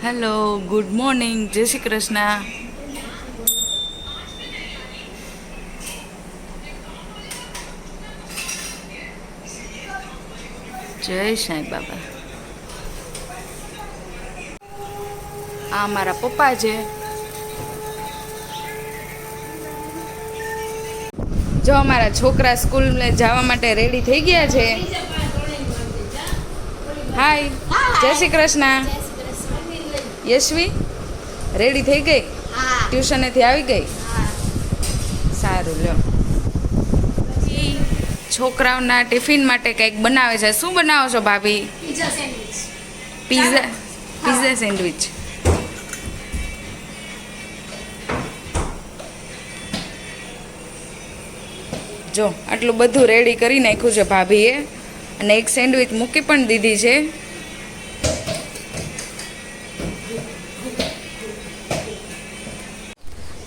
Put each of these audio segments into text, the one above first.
Hello, good morning, જય શ્રી કૃષ્ણ. જય સાંઈ બાબા. આ મારા પપ્પા છે. જો અમારા છોકરા સ્કૂલ જવા માટે રેડી થઈ ગયા છે. હાય, જય શ્રી કૃષ્ણ. યશવી રેડી થઈ ગઈ? ટ્યુશનેથી આવી ગઈ? સારું, લ્યો. છોકરાઓના ટિફિન માટે કંઈક બનાવે છે. શું બનાવો છો ભાભી? Pizza sandwich. જો આટલું બધું રેડી કરી નાખ્યું છે ભાભીએ, અને એક સેન્ડવિચ મૂકી પણ દીધી છે.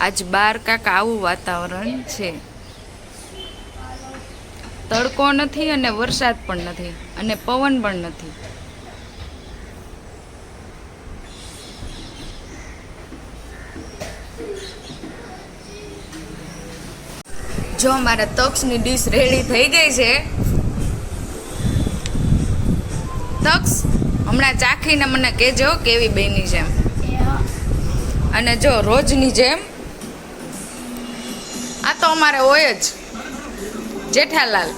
આજ બાર કાંક આવું વાતાવરણ છે. તડકો નથી અને વરસાદ પણ નથી અને પવન પણ નથી. જો મારા તક્ષની ડીશ રેડી થઈ ગઈ છે. તક્ષ, હમણાં ચાખીને મને કહેજો કેવી બની છે. અને જો રોજની જેમ આ તો અમારે હોય જ જેઠાલાલ,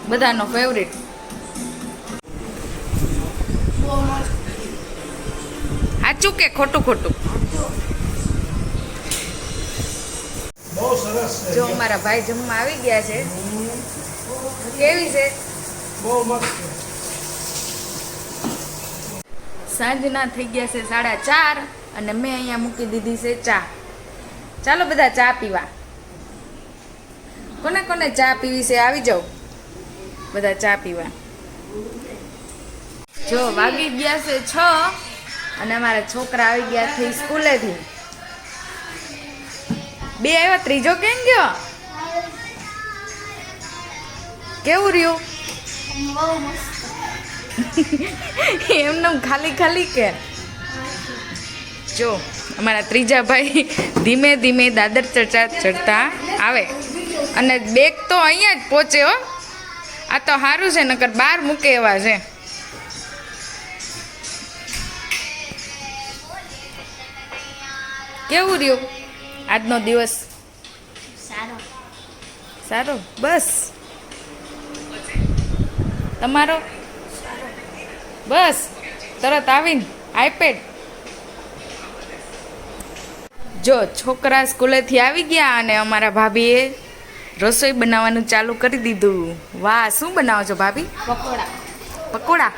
બધાનો ફેવરિટ. સાચું કે ખોટું? ખોટું. જો મારા ભાઈ જમવા આવી ગયા છે. કેવી છે? સાંજના થઈ ગયા છે 4:30 અને મેં અહીંયા મૂકી દીધી છે ચા. ચાલો બધા ચા પીવા. કોને કોને ચા પીવી છે આવી જાઓ બધા ચા પીવા. જો વાગી ગયા છે 6 અને અમારા છોકરા આવી ગયા છે સ્કૂલેથી. 2 આવ્યા, ત્રીજો કેમ ગયો? કેવું રહ્યું? એમને ખાલી ખાલી કે? જો અમારા ત્રીજા ભાઈ ધીમે ધીમે દાદર ચડતા આવે અને બેગ તો અહીંયા જ પહોંચે હો. આ તો સારું છે, નકર બહાર મૂકે એવા છે. કેવું રહ્યું આજનો દિવસ? સારો. બસ તમારો? બસ તરત આવીને આઈપેડ. જો છોકરા સ્કૂલેથી આવી ગયા અને અમારા ભાભીએ રસોઈ બનાવવાનું ચાલુ કરી દીધું. વાહ, શું બનાવો છો ભાભી? પકોડા.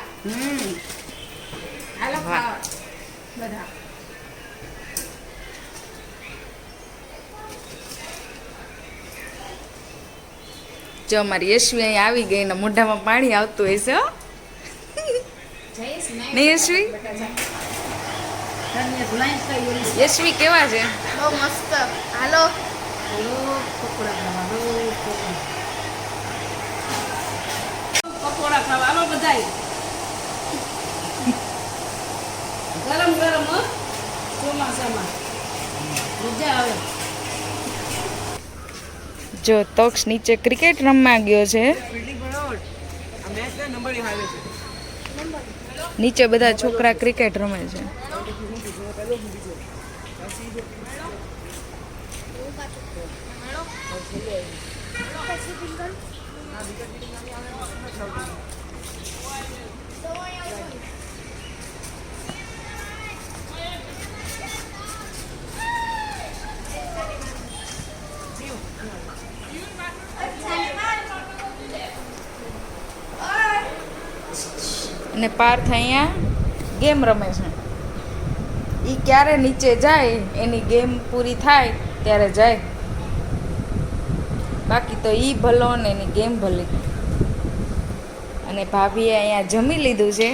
જો અમારી યશવી અહીં આવી ગઈ ને મોઢામાં પાણી આવતું હશે હો. નહીં યશવી? યશવી કેવા છે? બહુ મસ્ત. હાલો પકોડા ખાવા હાલો બધાય. ગરમ ગરમ હો, ચોમાસામાં મજા આવે. જો તક્ષ નીચે ક્રિકેટ રમવા ગયો છે. નીચે બધા છોકરા ક્રિકેટ રમે છે. અને પાર્થ અહીંયા ગેમ રમે છે. એ ક્યારે નીચે જાય, એની ગેમ પૂરી થાય ત્યારે જાય. બાકી તો એ ભલો ને એની ગેમ ભલી. અને ભાભીએ અહીંયા જમી લીધું છે.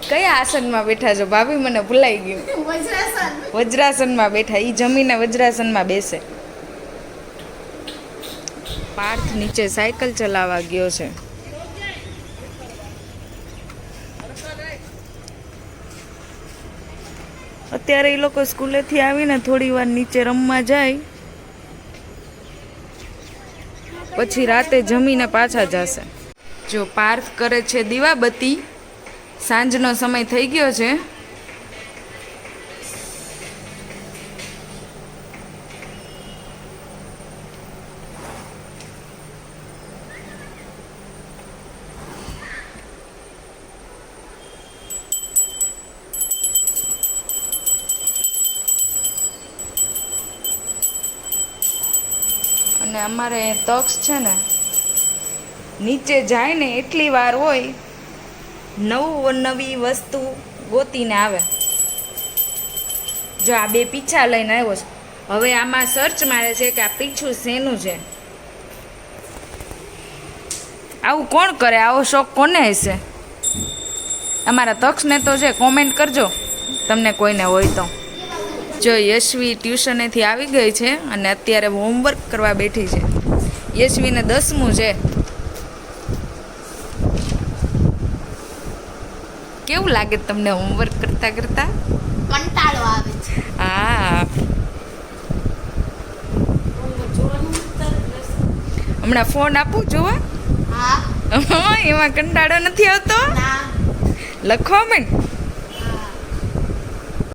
કયા આસનમાં બેઠા છો ભાભી? મને ભૂલાઈ ગયું. વજ્રાસનમાં બેઠા. એ જમીને વજ્રાસનમાં બેસે. પાર્થ નીચે સાયકલ ચલાવવા ગયો છે. અત્યારે એ લોકો સ્કૂલેથી આવીને થોડી વાર નીચે રમવા જાય, પછી રાતે જમીને પાછા જશે. જો પાર્થ કરે છે દીવાબત્તી, સાંજનો સમય થઈ ગયો છે. અને અમારે તક્ષ છે ને નીચે જાય ને એટલી વાર હોય, નવી વસ્તુ ગોતીને આવે. જો આ બે પીછા લઈને આવ્યો છે. હવે આમાં સર્ચ મારે છે કે આ પીછું શેનું છે. આવું કોણ કરે? આવો શોખ કોને હશે? અમારા તક્ષને તો છે, કોમેન્ટ કરજો તમને કોઈને હોય તો. જો યશવી ટ્યુશનેથી આવી ગઈ છે અને અત્યારે હોમવર્ક કરવા બેઠી છે. યશવીને 10મું છે. કેવું લાગે તમને હોમવર્ક કરતા કરતા? કંટાળો આવે છે. હા, જોવાનું તરત હમણાં ફોન આપું જોવા. હા એમાં કંટાળો નથી આવતો? ના લખવા માંડ.